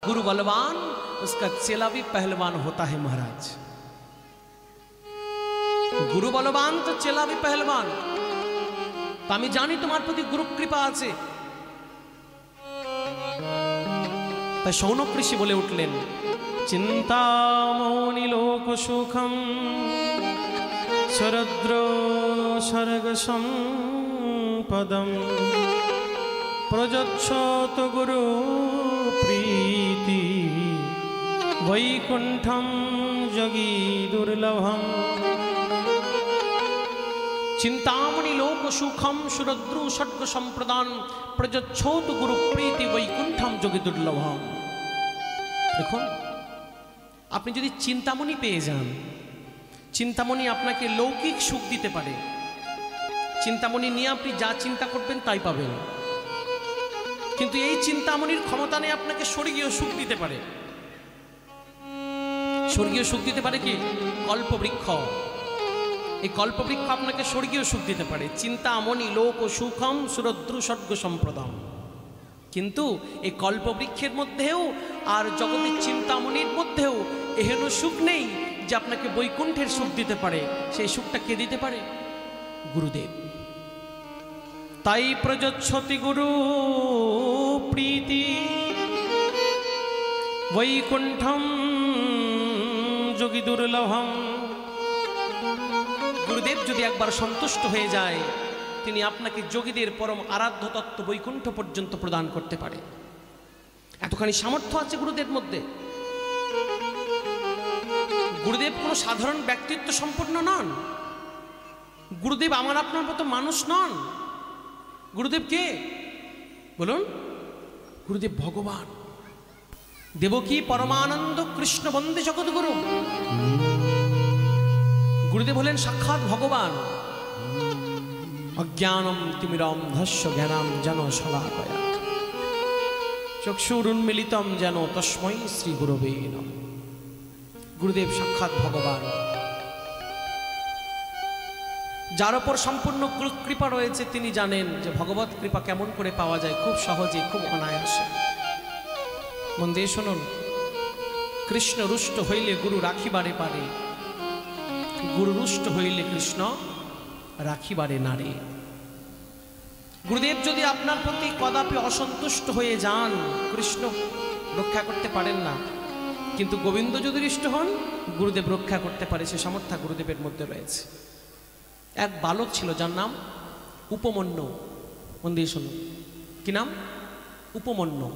गुरु बलवान उसका चेला भी पहलवान होता है महाराज। गुरु बलवान तो चेला भी पहलवान। तो आमी जानी तुम्हार प्रति गुरु कृपा आछे। ताई शौनक ऋषि बोले उठलेन, चिंतामणि लोक सुखम शरद्र सर्ग संपदम प्रजच्छत गुरु प्रीति वैकुंठम जगी दुर्लभम। चिंतामणि लोक सुखम सुरद्रु षड्ग संप्रदान प्रजच्छत गुरु प्रीति वैकुंठम जगी दुर्लभम। देखो আপনি যদি চিন্তামণি পেয়ে যান, চিন্তামণি আপনাকে লৌকিক সুখ দিতে পারে। চিন্তামণি নিয়ে আপনি যা চিন্তা করবেন তাই পাবেন। কিন্তু এই চিন্তামণির ক্ষমতা নেই আপনাকে স্বর্গীয় সুখ দিতে পারে। স্বর্গীয় সুখ দিতে পারে কি? কল্পবৃক্ষ। এই কল্পবৃক্ষ আপনাকে স্বর্গীয় সুখ দিতে পারে। চিন্তামণি লোক সুখম সুরদ্রু স্বর্গ সম্প্রদাম। কিন্তু এই কল্পবৃক্ষের মধ্যেও আর জগতের চিন্তামণির মধ্যেও এহেন সুখ নেই যে আপনাকে বৈকুণ্ঠের সুখ দিতে পারে। সেই সুখটা কে দিতে পারে? গুরুদেব। তাই প্রযচ্ছতি গুরু প্রীতি বৈকুণ্ঠম যোগী দুর্লভম। গুরুদেব যদি একবার সন্তুষ্ট হয়ে যায়, তিনি আপনাকে যোগীদের পরম আরাধ্য তত্ত্ব বৈকুণ্ঠ পর্যন্ত প্রদান করতে পারে। এতখানি সামর্থ্য আছে গুরুদেব মধ্যে। গুরুদেব কোনো সাধারণ ব্যক্তিত্ব সম্পন্ন নন। গুরুদেব আমার আপনার মতো মানুষ নন। গুরুদেব কে বলুন? গুরুদেব ভগবান। দেবকী পরমানন্দ কৃষ্ণ বন্দে জগৎগুরু। গুরুদেব হলেন সাক্ষাৎ ভগবান। অজ্ঞানম তিমিরম ধস্য জ্ঞানাম যেন শলাকয়া চক্ষুরুন্মিলিতম যেন তস্मै শ্রী গুরবে নমঃ। গুরুদেব সাক্ষাৎ ভগবান, যার ওপর সম্পূর্ণ কৃপা রয়েছে। তিনি জানেন যে ভগবত কৃপা কেমন করে পাওয়া যায়, খুব সহজে, খুব অনায়াসে। মন দিয়ে শুনুন, কৃষ্ণ রুষ্ট হইলে গুরু রাখিবারে পারে, গুরু রুষ্ট হইলে কৃষ্ণ রাখিবারে নারে। গুরুদেব যদি আপনার প্রতি কদাপি অসন্তুষ্ট হয়ে যান, কৃষ্ণ রক্ষা করতে পারেন না। কিন্তু গোবিন্দ যদি রুষ্ট হন, গুরুদেব রক্ষা করতে পারে। সে সামর্থ্য গুরুদেবের মধ্যে রয়েছে। এক বালক ছিল যার নাম উপমন্যু। মন দিয়ে শুনুন, কি নাম? উপমন্যু।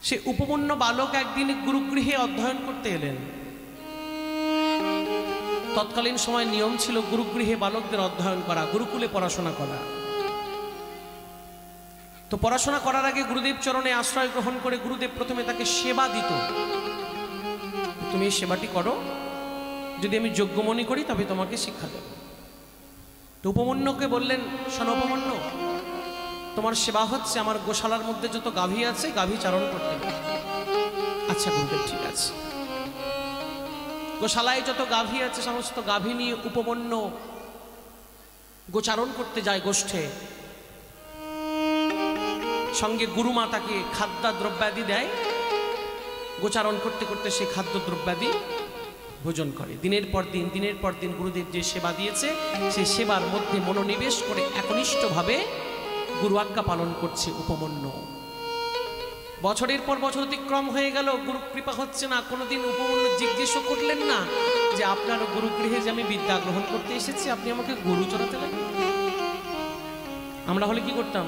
সে উপমন্যু বালক একদিন গুরুগৃহে অধ্যয়ন করতে এলেন। তৎকালীন সময় নিয়ম ছিল গুরুগৃহে বালকদের অধ্যয়ন করা, গুরুকুলে পড়াশোনা করা। তো পড়াশোনা করার আগে গুরুদেব চরণে আশ্রয় গ্রহণ করে গুরুদেব প্রথমে তাকে সেবা দিত। তুমি এই সেবাটি করো, যদি আমি যোগ্য মনে করি তবে তোমাকে শিক্ষা দেব। তো উপমন্যুকে বললেন, শোনো উপমন্যু, তোমার সেবা হচ্ছে আমার গোশালার মধ্যে যত গাভী আছে গাভী চারণ করতে। আচ্ছা গুরুদেব, ঠিক আছে। গোশালায় যত গাভী আছে সমস্ত গাভী নিয়ে উপমন্যু গোচারণ করতে যায় গোষ্ঠে। সঙ্গে গুরুমা তাকে খাদ্য দ্রব্যাদি দেয়। গোচারণ করতে করতে সে খাদ্য দ্রব্যাদি ভোজন করে। দিনের পর দিন গুরুদেব যে সেবা দিয়েছে সেই সেবার মধ্যে মনোনিবেশ করে একনিষ্ঠভাবে গুরু আজ্ঞা পালন করছে উপমন্যু। বছরের পর বছর অতিক্রম হয়ে গেল, গুরু কৃপা হচ্ছে না। কোনোদিন উপমন্যু জিজ্ঞেসও করলেন না যে আপনার গুরুগৃহে যে আমি বিদ্যা গ্রহণ করতে এসেছি, আপনি আমাকে গরু চড়াতে লাগেন। আমরা হলে কি করতাম?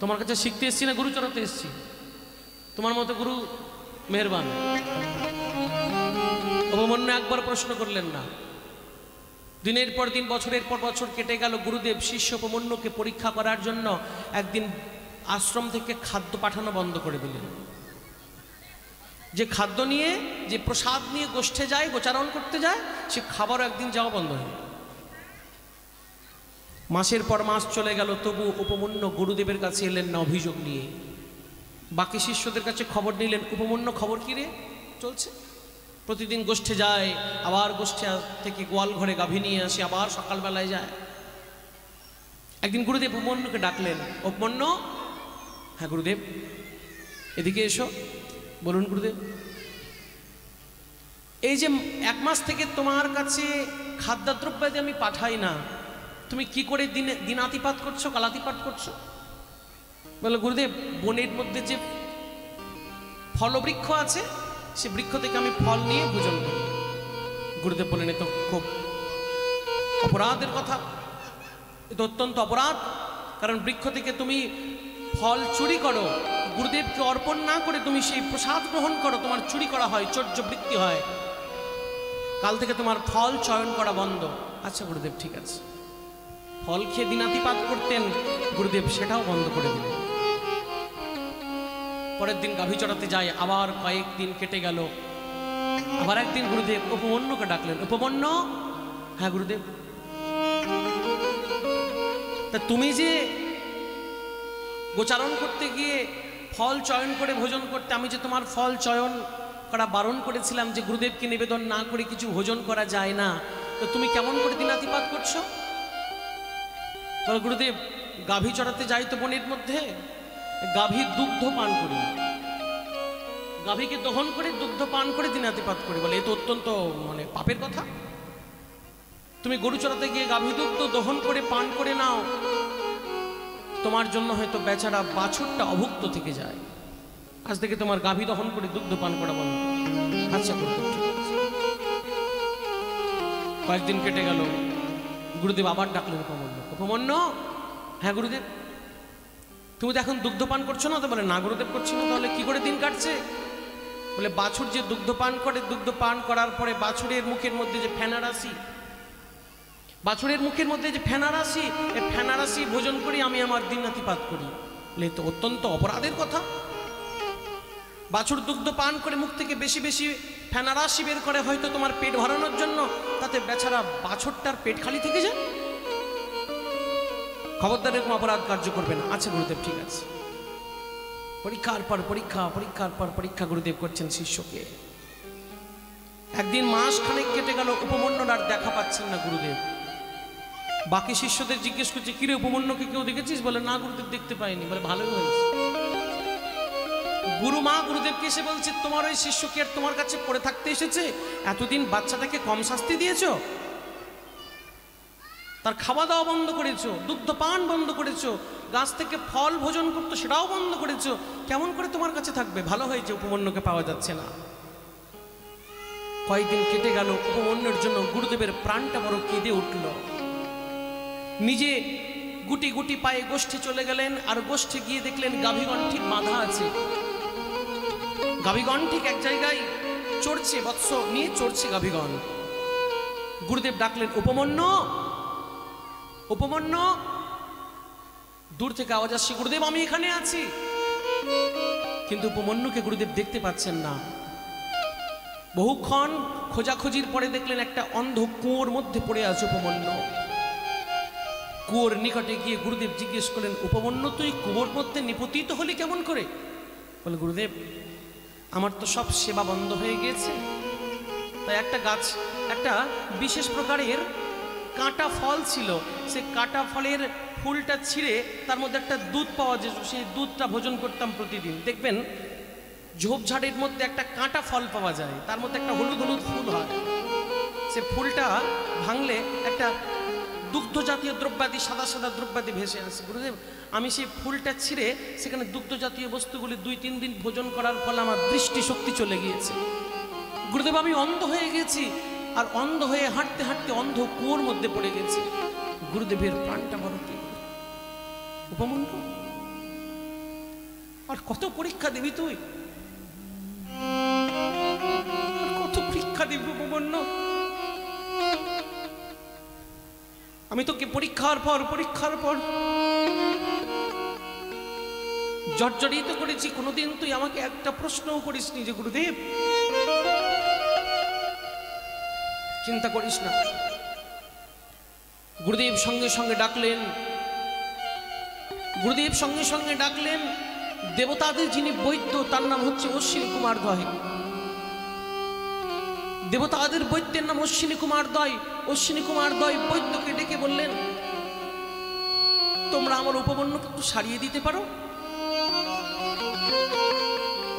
তোমার কাছে শিখতে এসেছি না গরু চড়াতে এসেছি? তোমার মতো গুরু মেহেরবান। উপমন্যু একবার প্রশ্ন করলেন না। দিনের পর দিন বছরের পর বছর কেটে গেল। গুরুদেব শিষ্য উপমন্যুকে পরীক্ষা করার জন্য একদিন আশ্রম থেকে খাদ্য পাঠানো বন্ধ করে দিলেন। যে খাদ্য নিয়ে, যে প্রসাদ নিয়ে গোষ্ঠে যায়, গোচারণ করতে যায়, সে খাবারও একদিন যাওয়া বন্ধ হয়ে। মাসের পর মাস চলে গেল, তবু উপমন্যু গুরুদেবের কাছে এলেন না অভিযোগ নিয়ে। বাকি শিষ্যদের কাছে খবর নিলেন, উপমন্যু খবর কি রে চলছে? প্রতিদিন গোষ্ঠে যায়, আবার গোষ্ঠে থেকে গোয়াল ঘরে গাভী নিয়ে আসে, আবার সকালবেলায় যায়। একদিন গুরুদেব উপমন্যুকে ডাকলেন, উপমন্যু। হ্যাঁ গুরুদেব। এদিকে এসো। বলুন গুরুদেব, এই যে 1 মাস থেকে তোমার কাছে খাদ্যদ্রব্যাদি আমি পাঠাই না, তুমি কি করে দিনাতিপাত করছো, কালাতিপাত করছো? বলে গুরুদেব, বনের মধ্যে যে ফলবৃক্ষ আছে সে বৃক্ষ থেকে আমি ফল নিয়ে ভোজন করি। গুরুদেব বলেন, এ তো খুব অপরাধের কথা, এ তো অত্যন্ত অপরাধ। কারণ বৃক্ষ থেকে তুমি ফল চুরি করো, গুরুদেবকে অর্পণ না করে তুমি সেই প্রসাদ গ্রহণ করো, তোমার চুরি করা হয়, চর্যবৃত্তি হয়। কাল থেকে তোমার ফল চয়ন করা বন্ধ। আচ্ছা গুরুদেব, ঠিক আছে। ফল খেয়ে দিনাতিপাত করতেন, গুরুদেব সেটাও বন্ধ করে দিলেন। পরের দিন গাভী চড়াতে যায়, আবার কয়েকদিন কেটে গেল। আবার একদিন গুরুদেব উপমন্যুকে ডাকলেন। উপমন্য, হ্যাঁ গুরুদেব, তা তুমি যে গোচারণ করতে গিয়ে ফল চয়ন করে ভোজন করতে, আমি যে তোমার ফল চয়ন করা বারণ করেছিলাম যে গুরুদেবকে নিবেদন না করে কিছু ভোজন করা যায় না, তো তুমি কেমন করে দিনাতিপাত করছো? গুরুদেব, গাভী চড়াতে যাই তো বনের মধ্যে, গাভীর দুগ্ধ পান করি, গাভীকে দহন করে দুগ্ধ পান করে দিনাতিপাত করি। বলে, এ তো অত্যন্ত পাপের কথা। তুমি গরু চড়াতে গিয়ে গাভী দুগ্ধ দহন করে পান করে নাও, তোমার জন্য হয়তো বেচারা বাছুরটা অভুক্ত থেকে যায়। আজ থেকে তোমার গাভী দহন করে দুগ্ধ পান করা বন্ধ। আচ্ছা গুরুদেব, ঠিক আছে। কয়েকদিন কেটে গেল, গুরুদেব আবার ডাকলেন উপমন্য। উপমন্য, হ্যাঁ গুরুদেব, তুমি তো এখন দুগ্ধ পান করছো না? তো বলে, না গুরুদেব, করছি না। তাহলে কি করে দিন কাটছে? বলে, বাছুর যে দুগ্ধ পান করে, দুগ্ধ পান করার পরে বাছুরের মুখের মধ্যে যে ফেনারাশি, বাছুরের মুখের মধ্যে যে ফেনারাশি, এই ফেনারাশি ভোজন করি আমি আমার দিনাতিপাত করি। বলে, তো অত্যন্ত অপরাধের কথা। বাছুর দুগ্ধ পান করে মুখ থেকে বেশি বেশি ফেনারাশি বের করে, হয়তো তোমার পেট ভরানোর জন্য, তাতে বেচারা বাছুরটার পেট খালি থেকে যায়। খবরদার এরকম অপরাধ কার্য করবে না। আচ্ছা গুরুদেব, ঠিক আছে। পরীক্ষার পর পরীক্ষা, পরীক্ষার পর পরীক্ষা গুরুদেব করছেন শিষ্যকে। একদিন মাস খানেক কেটে গেল, উপমন্যুর আর দেখা পাচ্ছেন না গুরুদেব। বাকি শিষ্যদের জিজ্ঞেস করছে, কিরে উপমন্যুকে কেউ দেখেছিস? বলে, না গুরুদেব, দেখতে পাইনি। বলে, ভালোই হয়েছে। গুরুমা গুরুদেবকে এসে বলছে, তোমার ওই শিষ্য কি আর তোমার কাছে পড়ে থাকতে এসেছে? এতদিন বাচ্চাটাকে কম শাস্তি দিয়েছো, তার খাওয়া দাওয়া বন্ধ করেছো, দুগ্ধ পান বন্ধ করেছো, গাছ থেকে ফল ভোজন করতো সেটাও বন্ধ করেছো, কেমন করে তোমার কাছে থাকবে? ভালো হয়েছে উপমন্যুকে পাওয়া যাচ্ছে না। কয়েকদিন কেটে গেল, উপমন্যুর জন্য গুরুদেবের প্রাণটা বড় কেঁদে উঠল। নিজে গুটি গুটি পায়ে গোষ্ঠী চলে গেলেন, আর গোষ্ঠী গিয়ে দেখলেন গাভীগণ ঠিক বাঁধা আছে। গাভীগণ ঠিক এক জায়গায় চড়ছে, বৎস নিয়ে চড়ছে গাভীগণ। গুরুদেব ডাকলেন, উপমন্য, উপমন্য। দূর থেকে আওয়াজ আসছে, গুরুদেব আমি এখানে আছি। কিন্তু উপমন্যুকে গুরুদেব দেখতে পাচ্ছেন না। বহুক্ষণ খোঁজাখুঁজির পরে দেখলেন একটা অন্ধ কুয়োর মধ্যে পড়ে আছে উপমন্য। কুয়োর নিকটে গিয়ে গুরুদেব জিজ্ঞেস করলেন, উপমন্য, তুই কুয়োর মধ্যে নিপতিত হলি কেমন করে? বলে, গুরুদেব, আমার তো সব সেবা বন্ধ হয়ে গিয়েছে, তাই একটা গাছ, একটা বিশেষ প্রকারের কাঁটা ফল ছিল, সে কাঁটা ফলের ফুলটা ছিঁড়ে তার মধ্যে একটা দুধ পাওয়া যেত, সেই দুধটা ভোজন করতাম প্রতিদিন। দেখবেন ঝোপঝাড়ের মধ্যে একটা কাঁটা ফল পাওয়া যায়, তার মধ্যে একটা হলুদ হলুদ ফুল হয়, সে ফুলটা ভাঙলে একটা দুগ্ধ জাতীয় দ্রব্যাদি, সাদা সাদা দ্রব্যাদি ভেসে আসে। গুরুদেব, আমি সেই ফুলটা ছিঁড়ে সেখানে দুগ্ধ জাতীয় বস্তুগুলি 2-3 দিন ভোজন করার ফলে আমার দৃষ্টি শক্তি চলে গিয়েছে। গুরুদেব, আমি অন্ধ হয়ে গেছি, আর অন্ধ হয়ে হাঁটতে হাঁটতে অন্ধ কুয়োর মধ্যে পড়ে গেছি। গুরুদেবের প্রাণটা বড় কি। উপমন্যু, আর কত পরীক্ষা দিবি তুই? কত পরীক্ষা দিবি উপমন্যু? আমি তোকে পরীক্ষার পর জর্জরিত করেছি, কোনোদিন তুই আমাকে একটা প্রশ্নও করিসনি যে গুরুদেব চিন্তা করিস না। গুরুদেব সঙ্গে সঙ্গে ডাকলেন, গুরুদেব সঙ্গে সঙ্গে ডাকলেন দেবতাদের যিনি বৈদ্য, তার নাম হচ্ছে অশ্বিনী কুমার দয়। দেবতাদের বৈদ্যের নাম অশ্বিনী কুমার দয়। অশ্বিনী কুমার দয় বৈদ্যকে ডেকে বললেন, তোমরা আমার উপমন্যুকে একটু সারিয়ে দিতে পারো?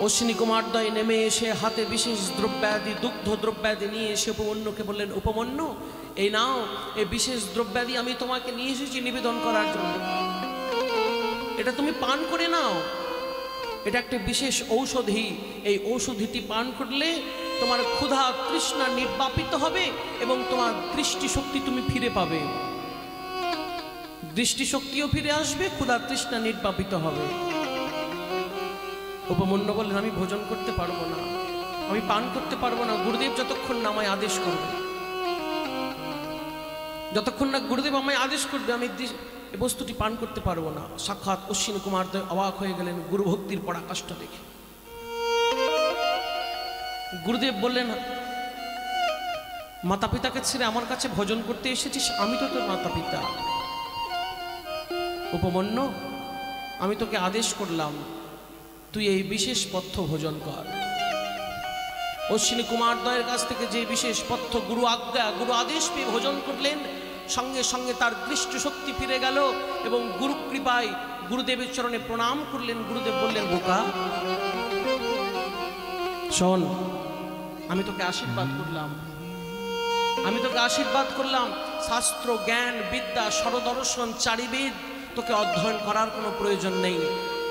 অশ্বিনী কুমারদ্বয় নেমে এসে হাতে বিশেষ দ্রব্যাদি দুগ্ধ দ্রব্যাদি নিয়ে এসে উপমন্যুকে বললেন, উপমন্যু এই নাও, এই বিশেষ দ্রব্যাদি আমি তোমাকে নিয়ে এসেছি নিবেদন করার জন্য, এটা তুমি পান করে নাও। এটা একটা বিশেষ ঔষধি, এই ঔষধিটি পান করলে তোমার ক্ষুধা তৃষ্ণা নির্বাপিত হবে এবং তোমার দৃষ্টিশক্তি তুমি ফিরে পাবে, দৃষ্টিশক্তিও ফিরে আসবে, ক্ষুধা তৃষ্ণা নির্বাপিত হবে। উপমন্যু বললেন, আমি ভোজন করতে পারবো না, আমি পান করতে পারবো না, গুরুদেব যতক্ষণ না আমায় আদেশ করবে, যতক্ষণ না গুরুদেব আমায় আদেশ করবে আমি এই বস্তুটি পান করতে পারবো না। সাক্ষাৎ অশ্বিনী কুমারদ্বয় অবাক হয়ে গেলেন গুরু ভক্তির পরাকাষ্ঠা দেখে। গুরুদেব বললেন, মাতা পিতাকে ছেড়ে আমার কাছে ভোজন করতে এসেছিস, আমি তো তোর মাতা পিতা। উপমন্যু, আমি তোকে আদেশ করলাম তুই এই বিশেষ পথ্য ভোজন কর। অশ্বিনী কুমারদ্বয়ের কাছ থেকে যে বিশেষ পথ্য গুরু আজ্ঞা গুরু আদেশ পেয়ে ভোজন করলেন, সঙ্গে সঙ্গে তার দৃষ্টিশক্তি ফিরে গেল এবং গুরু কৃপায় গুরুদেবের চরণে প্রণাম করলেন। গুরুদেব বললেন, বোকা শোন, আমি তোকে আশীর্বাদ করলাম, আমি তোকে আশীর্বাদ করলাম, শাস্ত্র জ্ঞান বিদ্যা স্বরদর্শন চারিবেদ তোকে অধ্যয়ন করার কোনো প্রয়োজন নেই।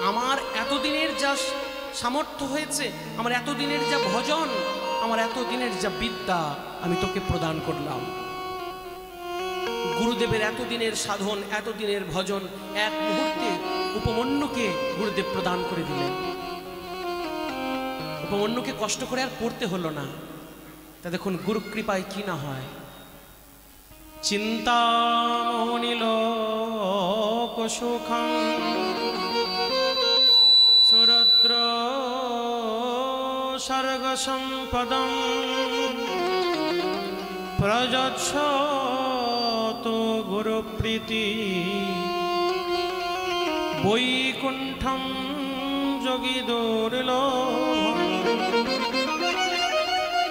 আমার এতদিনের যা সামর্থ্য হয়েছে, আমার এতদিনের যা ভজন, আমার এতদিনের যা বিদ্যা আমি তোকে প্রদান করলাম। গুরুদেবের এতদিনের সাধন এতদিনের ভজন এক মুহূর্তে উপমন্যুকে গুরুদেব প্রদান করে দিলেন। উপমন্যুকে কষ্ট করে আর পড়তে হলো না। তা দেখুন গুরু কৃপায় কি না হয়। চিন্তামণিল সুখং সুরদ্র স্বর্গ সম্পদম প্রযচ্ছত গুরুপ্রীতি বৈকুণ্ঠম যোগী দুর্লভম